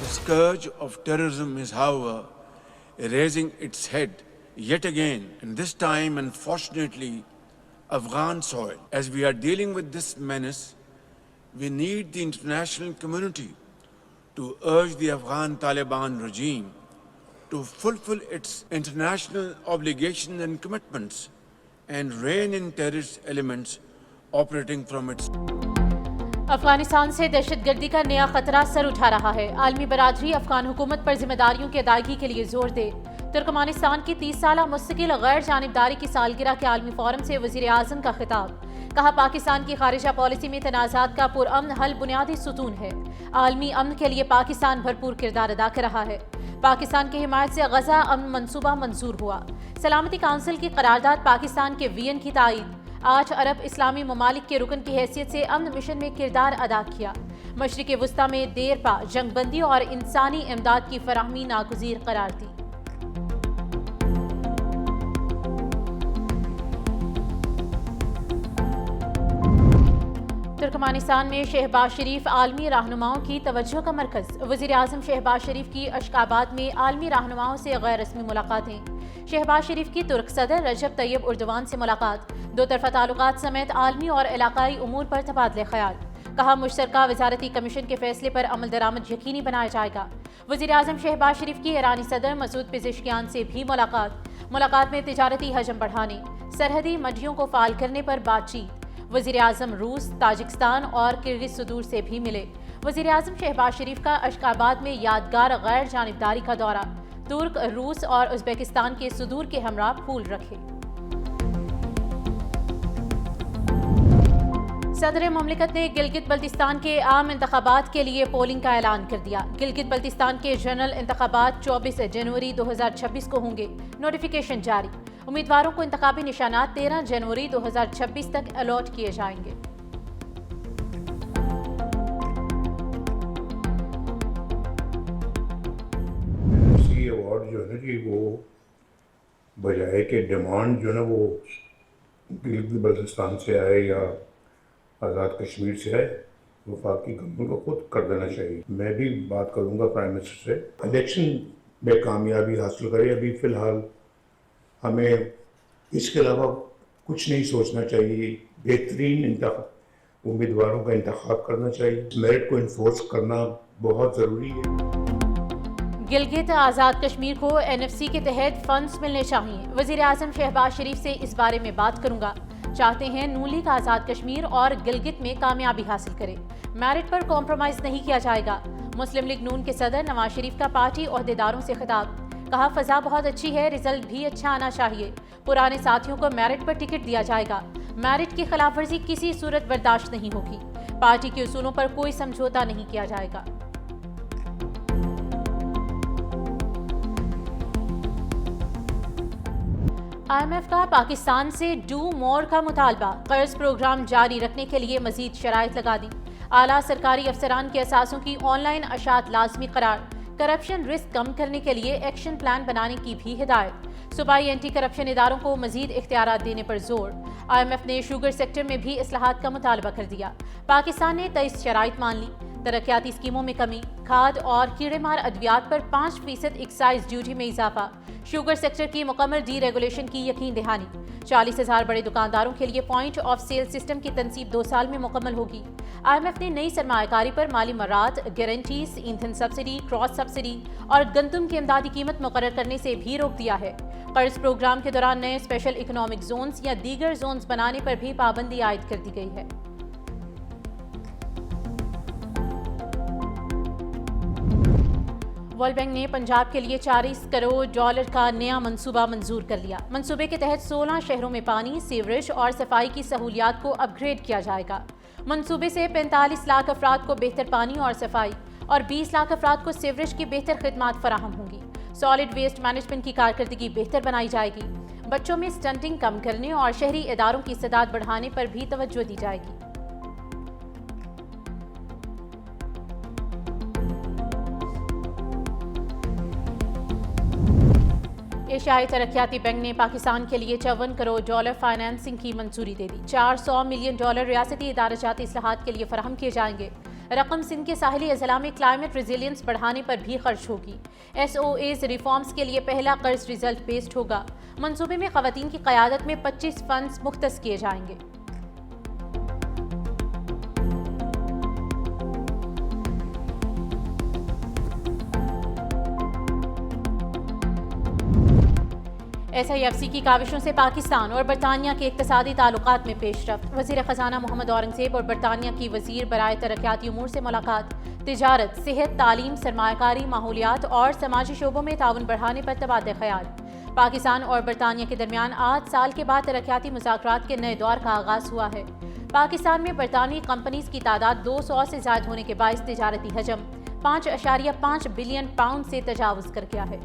The scourge of terrorism is, however, raising its head yet again, and this time, unfortunately, Afghan soil. As we are dealing with this menace, we need the international community to urge the Afghan Taliban regime to fulfill its international obligations and commitments and rein in terrorist elements operating from its. Afghanistan سے دہشت گردی کا نیا خطرہ سر اٹھا رہا ہے. عالمی برادری افغان حکومت پر ذمہ داریوں کی ادائیگی کے لیے زور دے. ترکمانستان کی 30 سالہ مستقل غیر جانبداری کی سالگرہ کے عالمی فورم سے وزیر اعظم کا خطاب. کہا پاکستان کی خارجہ پالیسی میں تنازعات کا پرامن حل بنیادی ستون ہے. عالمی امن کے لیے پاکستان بھرپور کردار ادا کر رہا ہے. پاکستان کی حمایت سے غزہ امن منصوبہ منظور ہوا. سلامتی کونسل کی قرارداد پاکستان کے وین کی تائید. 8 عرب اسلامی ممالک کے رکن کی حیثیت سے امن مشن میں کردار ادا کیا. مشرق وسطی میں دیر پا جنگ بندی اور انسانی امداد کی فراہمی ناگزیر قرار دی. ترکمانستان میں شہباز شریف عالمی رہنماؤں کی توجہ کا مرکز. وزیر اعظم شہباز شریف کی اشخاباد میں عالمی رہنماؤں سے غیر رسمی ملاقاتیں. شہباز شریف کی ترک صدر رجب طیب اردوان سے ملاقات. دو طرفہ تعلقات سمیت عالمی اور علاقائی امور پر تبادلہ خیال. کہا مشترکہ وزارتی کمیشن کے فیصلے پر عمل درآمد یقینی بنایا جائے گا. وزیر اعظم شہباز شریف کی ایرانی صدر مسعود پزشکیان سے بھی ملاقات میں تجارتی حجم بڑھانے، سرحدی منڈیوں کو فعال کرنے پر بات چیت. وزیر اعظم روس، تاجکستان اور کرغز صدور سے بھی ملے. وزیر اعظم شہباز شریف کا اشخاباد میں یادگار غیر جانبداری کا دورہ. ترک، روس اور ازبکستان کے صدور کے ہمراہ پھول رکھے. صدر مملکت نے گلگت بلتستان کے عام انتخابات کے لیے پولنگ کا اعلان کر دیا. گلگت بلتستان کے جنرل انتخابات 24 جنوری 2026 کو ہوں گے. نوٹیفیکیشن جاری. امیدواروں کو انتخابی نشانات 13 جنوری 2026 تک الاٹ کیے جائیں گے. یہ ایوارڈ جو ہے نا جی وہ بجائے کہ ڈیمانڈ جو ہے نا وہ گلگت بلتستان سے آئے یا آزاد کشمیر سے آئے، وفاقی گورنمنٹ کو خود کر دینا چاہیے. میں بھی بات کروں گا پرائم منسٹر سے، الیکشن میں کامیابی حاصل کرے. ابھی فی الحال ہمیں اس کے علاوہ کچھ نہیں سوچنا چاہیے. بہترین امیدواروں کا انتخاب کرنا چاہیے. میرٹ کو انفورس کرنا بہت ضروری ہے. گلگت آزاد کشمیر کو NFC کے تحت فنڈز ملنے چاہیے. وزیر اعظم شہباز شریف سے اس بارے میں بات کروں گا. چاہتے ہیں نون لیگ آزاد کشمیر اور گلگت میں کامیابی حاصل کرے. میرٹ پر کمپرومائز نہیں کیا جائے گا. مسلم لیگ نون کے صدر نواز شریف کا پارٹی عہدیداروں سے خطاب. کہا فضا بہت اچھی ہے، رزلٹ بھی اچھا آنا چاہیے. پرانے ساتھیوں کو میرٹ پر ٹکٹ دیا جائے گا. میرٹ کی خلاف ورزی کسی صورت برداشت نہیں ہوگی. پارٹی کے اصولوں پر کوئی سمجھوتا نہیں کیا جائے گا. IMF کا پاکستان سے ڈو مور کا مطالبہ. قرض پروگرام جاری رکھنے کے لیے مزید شرائط لگا دی. اعلیٰ سرکاری افسران کے اثاثوں کی آن لائن اشاعت لازمی قرار. کرپشن رسک کم کرنے کے لیے ایکشن پلان بنانے کی بھی ہدایت. صوبائی اینٹی کرپشن اداروں کو مزید اختیارات دینے پر زور. IMF نے شوگر سیکٹر میں بھی اصلاحات کا مطالبہ کر دیا. پاکستان نے 23 شرائط مان لی. ترقیاتی اسکیموں میں کمی، کھاد اور کیڑے مار ادویات پر 5% ایکسائز ڈیوٹی میں اضافہ. شوگر سیکٹر کی مکمل ڈی ریگولیشن کی یقین دہانی. 40,000 بڑے دکانداروں کے لیے پوائنٹ آف سیل سسٹم کی تنصیب 2 سال میں مکمل ہوگی. IMF نے نئی سرمایہ کاری پر مالی مرات، گارنٹیز، ایندھن سبسڈی، کراس سبسڈی اور گندم کی امدادی قیمت مقرر کرنے سے بھی روک دیا ہے. قرض پروگرام کے دوران نئے اسپیشل اکنامک زونز یا دیگر زونز بنانے پر بھی پابندی عائد کر دی گئی ہے. ورلڈ بینک نے پنجاب کے لیے $40 کروڑ کا نیا منصوبہ منظور کر لیا. منصوبے کے تحت 16 شہروں میں پانی، سیوریج اور صفائی کی سہولیات کو اپ گریڈ کیا جائے گا. منصوبے سے 45 لاکھ افراد کو بہتر پانی اور صفائی اور 20 لاکھ افراد کو سیوریج کی بہتر خدمات فراہم ہوں گی. سالڈ ویسٹ مینجمنٹ کی کارکردگی بہتر بنائی جائے گی. بچوں میں سٹنٹنگ کم کرنے اور شہری اداروں کی استعداد بڑھانے پر بھی توجہ دی جائے گی. ایشیائی ترقیاتی بینک نے پاکستان کے لیے $54 کروڑ فائنانسنگ کی منظوری دے دی. $400 ملین ریاستی ادارہ جاتی اصلاحات کے لیے فراہم کیے جائیں گے. رقم سندھ کے ساحلی اضلاع میں کلائمیٹ ریزیلینس بڑھانے پر بھی خرچ ہوگی۔ SOAs ریفارمز کے لیے پہلا قرض ریزلٹ بیسڈ ہوگا۔ منصوبے میں خواتین کی قیادت میں 25 فنڈز مختص کیے جائیں گے۔ SIFC کی کاوشوں سے پاکستان اور برطانیہ کے اقتصادی تعلقات میں پیش رفت۔ وزیر خزانہ محمد اورنگزیب اور برطانیہ کی وزیر برائے ترقیاتی امور سے ملاقات۔ تجارت، صحت، تعلیم، سرمایہ کاری، ماحولیات اور سماجی شعبوں میں تعاون بڑھانے پر تبادلہ خیال۔ پاکستان اور برطانیہ کے درمیان 8 سال کے بعد ترقیاتی مذاکرات کے نئے دور کا آغاز ہوا ہے۔ پاکستان میں برطانوی کمپنیز کی تعداد 200 سے زائد ہونے کے باعث تجارتی حجم 5.5 بلین پاؤنڈ سے تجاوز کر گیا ہے۔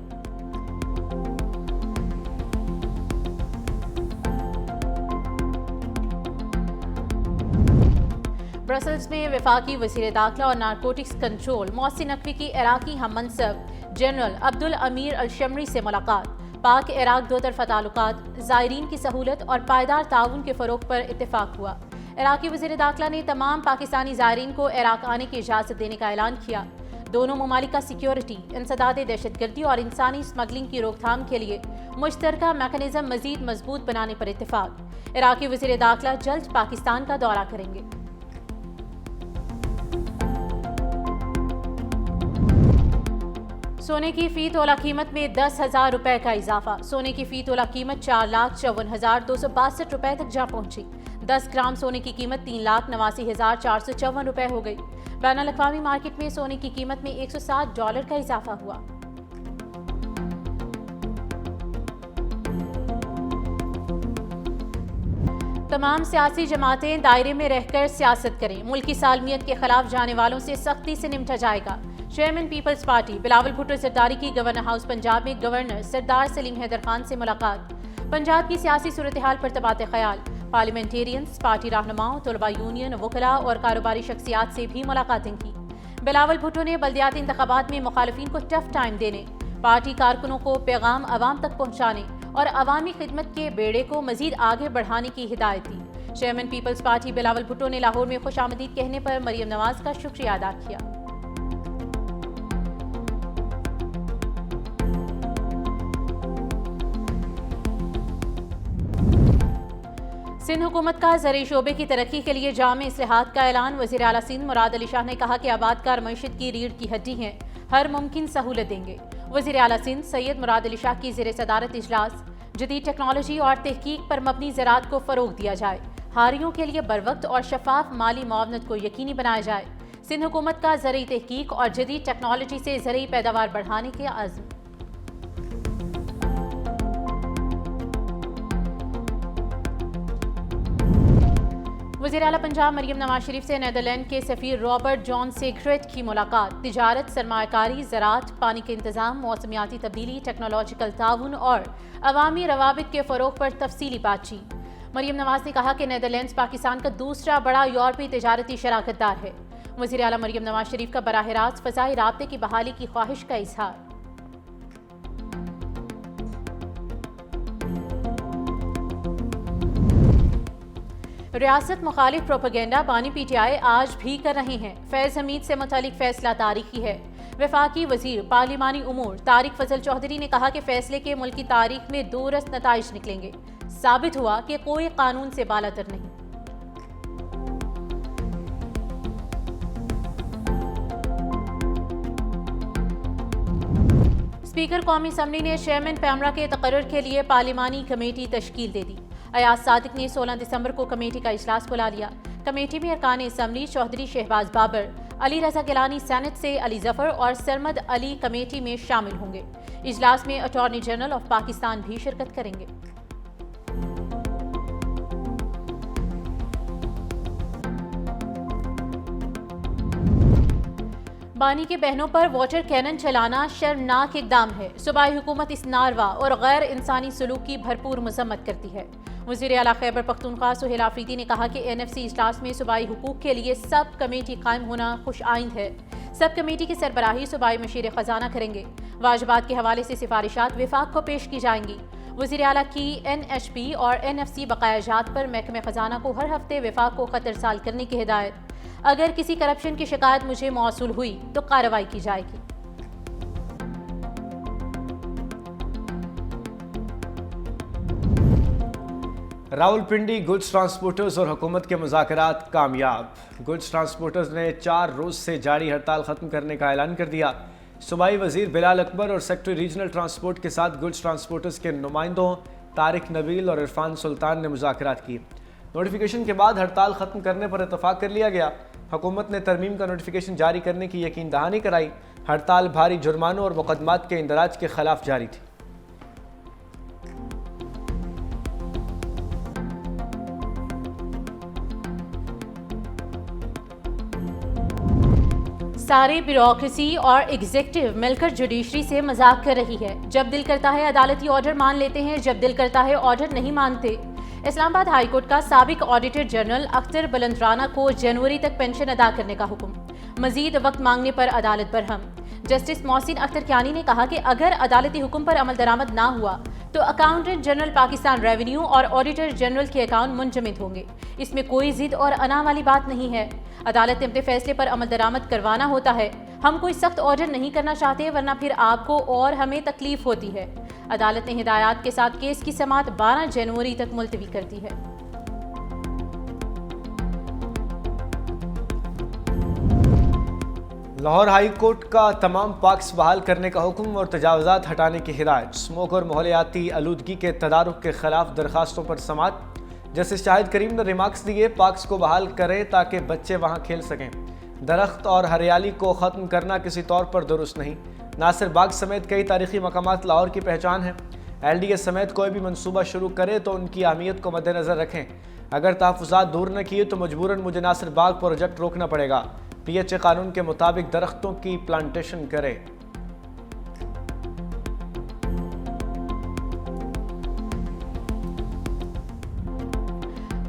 برسلز میں وفاقی وزیر داخلہ اور نارکوٹکس کنٹرول محسن نقوی کی عراقی ہم منصب جنرل عبدالامیر الشمری سے ملاقات۔ پاک عراق دو طرفہ تعلقات، زائرین کی سہولت اور پائیدار تعاون کے فروغ پر اتفاق ہوا۔ عراقی وزیر داخلہ نے تمام پاکستانی زائرین کو عراق آنے کی اجازت دینے کا اعلان کیا۔ دونوں ممالک کا سیکیورٹی، انسداد دہشت گردی اور انسانی اسمگلنگ کی روک تھام کے لیے مشترکہ میکانزم مزید مضبوط بنانے پر اتفاق۔ عراقی وزیر داخلہ جلد پاکستان کا دورہ کریں گے۔ سونے کی فی تولہ قیمت میں 10,000 روپے کا اضافہ۔ سونے کی فی تولہ قیمت 4,54,262 روپے تک جا پہنچی۔ 10 گرام سونے کی قیمت 3,89,454 روپے ہو گئی۔ بین الاقوامی مارکیٹ میں سونے کی قیمت میں $107 کا اضافہ ہوا۔ تمام سیاسی جماعتیں دائرے میں رہ کر سیاست کریں، ملکی سالمیت کے خلاف جانے والوں سے سختی سے نمٹا جائے گا۔ Chairman Peoples Party Bilawal Bhutto Zardari کی گورنر ہاؤس پنجاب میں گورنر سردار سلیم حیدر خان سے ملاقات۔ پنجاب کی سیاسی صورتحال پر تبادلہ خیال۔ پارلیمنٹیرینز، پارٹی رہنماؤں، طلباء یونین، وکلاء اور کاروباری شخصیات سے بھی ملاقاتیں کی۔ بلاول بھٹو نے بلدیاتی انتخابات میں مخالفین کو ٹف ٹائم دینے، پارٹی کارکنوں کو پیغام عوام تک پہنچانے اور عوامی خدمت کے بیڑے کو مزید آگے بڑھانے کی ہدایت دی۔ Chairman Peoples Party Bilawal Bhutto نے لاہور میں خوش آمدید کہنے پر مریم نواز کا شکریہ ادا کیا۔ سندھ حکومت کا زرعی شعبے کی ترقی کے لیے جامع اصلاحات کا اعلان۔ وزیر اعلیٰ سندھ مراد علی شاہ نے کہا کہ آباد کار معیشت کی ریڑھ کی ہڈی ہیں، ہر ممکن سہولت دیں گے۔ وزیر اعلیٰ سندھ سید مراد علی شاہ کی زیر صدارت اجلاس۔ جدید ٹیکنالوجی اور تحقیق پر مبنی زراعت کو فروغ دیا جائے، ہاریوں کے لیے بروقت اور شفاف مالی معاونت کو یقینی بنایا جائے۔ سندھ حکومت کا زرعی تحقیق اور جدید ٹیکنالوجی سے زرعی پیداوار بڑھانے کے عزم۔ وزیر اعلیٰ پنجاب مریم نواز شریف سے نیدرلینڈ کے سفیر رابرٹ جان سیگریٹ کی ملاقات۔ تجارت، سرمایہ کاری، زراعت، پانی کے انتظام، موسمیاتی تبدیلی، ٹیکنالوجیکل تعاون اور عوامی روابط کے فروغ پر تفصیلی بات چیت۔ مریم نواز نے کہا کہ نیدرلینڈز پاکستان کا دوسرا بڑا یورپی تجارتی شراکت دار ہے۔ وزیر اعلیٰ مریم نواز شریف کا براہ راست فضائی رابطے کی بحالی کی خواہش کا اظہار۔ ریاست مخالف پروپیگنڈا بانی PTI آج بھی کر رہے ہیں۔ فیض حمید سے متعلق فیصلہ تاریخی ہے۔ وفاقی وزیر پارلیمانی امور طارق فضل چودھری نے کہا کہ فیصلے کے ملکی تاریخ میں دورست نتائج نکلیں گے۔ ثابت ہوا کہ کوئی قانون سے بالاتر نہیں۔ اسپیکر قومی اسمبلی نے چیئرمین پیمرا کے تقرر کے لیے پارلیمانی کمیٹی تشکیل دے دی۔ ایاز صادق نے 16 دسمبر کو کمیٹی کا اجلاس بلا لیا۔ کمیٹی میں ارکان اسمبلی چودھری شہباز بابر، علی رضا گیلانی سینٹ سے، علی ظفر اور سرمد علی کمیٹی میں شامل ہوں گے۔ اجلاس میں اٹارنی جنرل آف پاکستان بھی شرکت کریں گے۔ بانی کے بہنوں پر واٹر کینن چلانا شرمناک اقدام ہے۔ صوبائی حکومت اس ناروا اور غیر انسانی سلوک کی بھرپور مذمت کرتی ہے۔ وزیر اعلیٰ خیبر پختونخوا سہیل آفریدی نے کہا کہ NFC اجلاس میں صوبائی حقوق کے لیے سب کمیٹی قائم ہونا خوش آئند ہے۔ سب کمیٹی کی سربراہی صوبائی مشیر خزانہ کریں گے۔ واجبات کے حوالے سے سفارشات وفاق کو پیش کی جائیں گی۔ وزیر اعلیٰ کی NHP اور NFC بقایا جات پر محکمہ خزانہ کو ہر ہفتے وفاق کو خط ارسال کرنے کی ہدایت۔ اگر کسی کرپشن کی شکایت مجھے موصول ہوئی تو کارروائی کی جائے گی۔ راولپنڈی گڈز ٹرانسپورٹرز اور حکومت کے مذاکرات کامیاب۔ گڈز ٹرانسپورٹرز نے 4 روز سے جاری ہڑتال ختم کرنے کا اعلان کر دیا۔ صوبائی وزیر بلال اکبر اور سیکٹری ریجنل ٹرانسپورٹ کے ساتھ گڈز ٹرانسپورٹرز کے نمائندوں طارق نبیل اور عرفان سلطان نے مذاکرات کی۔ نوٹیفیکیشن کے بعد ہڑتال ختم کرنے پر اتفاق کر لیا گیا۔ حکومت نے ترمیم کا نوٹیفیکیشن جاری کرنے کی یقین دہانی کرائی۔ ہڑتال بھاری جرمانوں اور مقدمات کے اندراج کے خلاف جاری تھی۔ ساری بیوروکریسی اور ایگزیکٹو مل کر جوڈیشری سے مذاق کر رہی ہے۔ جب دل کرتا ہے عدالتی آرڈر مان لیتے ہیں، جب دل کرتا ہے آرڈر نہیں مانتے۔ اسلام آباد ہائی کورٹ کا سابق آڈیٹر جنرل اختر بلند رانا کو جنوری تک پینشن ادا کرنے کا حکم، مزید وقت مانگنے پر عدالت برہم۔ جسٹس محسن اختر کیانی نے کہا کہ اگر عدالتی حکم پر عمل درآمد نہ ہوا تو اکاؤنٹنٹ جنرل پاکستان ریونیو اور آڈیٹر جنرل کے اکاؤنٹ منجمد ہوں گے۔ اس میں کوئی ضد اور انا والی بات نہیں ہے۔ عدالت نے اپنے فیصلے پر عمل درآمد کروانا ہوتا ہے۔ ہم کوئی سخت آرڈر نہیں کرنا چاہتے، ورنہ پھر آپ کو اور ہمیں تکلیف ہوتی ہے۔ عدالت نے ہدایات کے ساتھ کیس کی سماعت 12 جنوری تک ملتوی کر دی ہے۔ لاہور ہائی کورٹ کا تمام پارکس بحال کرنے کا حکم اور تجاوزات ہٹانے کی ہدایت۔ اسموک اور ماحولیاتی آلودگی کے تدارک کے خلاف درخواستوں پر سماعت۔ جسٹس شاہد کریم نے ریمارکس دیے، پارکس کو بحال کریں تاکہ بچے وہاں کھیل سکیں۔ درخت اور ہریالی کو ختم کرنا کسی طور پر درست نہیں۔ ناصر باغ سمیت کئی تاریخی مقامات لاہور کی پہچان ہیں۔ ایل ڈی اے سمیت کوئی بھی منصوبہ شروع کرے تو ان کی اہمیت کو مد نظر رکھیں۔ اگر تحفظات دور نہ کیے تو مجبوراً مجھے ناصر باغ پروجیکٹ روکنا پڑے گا۔ پی ایچ اے قانون کے مطابق درختوں کی پلانٹیشن کرے۔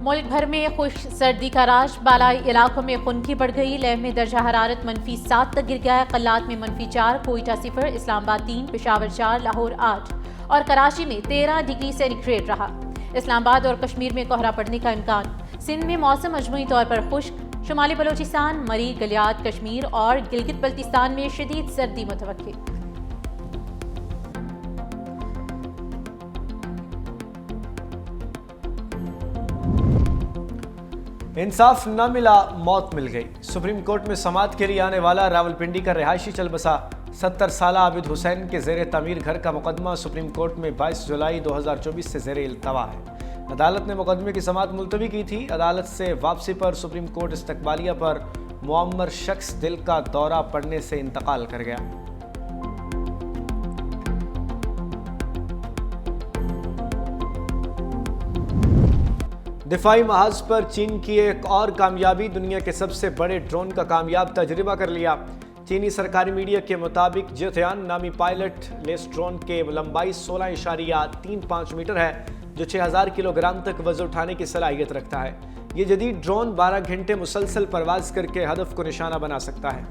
ملک بھر میں خشک سردی کا راج، بالائی علاقوں میں خنکی بڑھ گئی۔ لیہ میں درجہ حرارت -7 تک گر گیا ہے۔ قلات میں -4، کوئٹہ 0، اسلام آباد 3، پشاور 4، لاہور 8 اور کراچی میں 13 ڈگری سینٹی گریڈ رہا۔ اسلام آباد اور کشمیر میں کوہرا پڑنے کا امکان۔ سندھ میں موسم مجموعی طور پر خشک، شمالی بلوچستان، مری، گلیات، کشمیر اور گلگت بلتستان میں شدید سردی متوقع۔ انصاف نہ ملا، موت مل گئی۔ سپریم کورٹ میں سماعت کے لیے آنے والا راولپنڈی کا رہائشی چل بسا 70 سالہ عابد حسین کے زیر تعمیر گھر کا مقدمہ سپریم کورٹ میں 22 جولائی 2024 سے زیر التوا ہے۔ عدالت نے مقدمے کی سماعت ملتوی کی تھی۔ عدالت سے واپسی پر سپریم کورٹ استقبالیہ پر معمر شخص دل کا دورہ پڑنے سے انتقال کر گیا۔ دفاعی محاذ پر چین کی ایک اور کامیابی، دنیا کے سب سے بڑے ڈرون کا کامیاب تجربہ کر لیا۔ چینی سرکاری میڈیا کے مطابق جیتیان نامی پائلٹ لیس ڈرون کی لمبائی 16.35 میٹر ہے، جو 6000 کلو گرام تک وزن اٹھانے کی صلاحیت رکھتا ہے۔ یہ جدید ڈرون 12 گھنٹے مسلسل پرواز کر کے ہدف کو نشانہ بنا سکتا ہے۔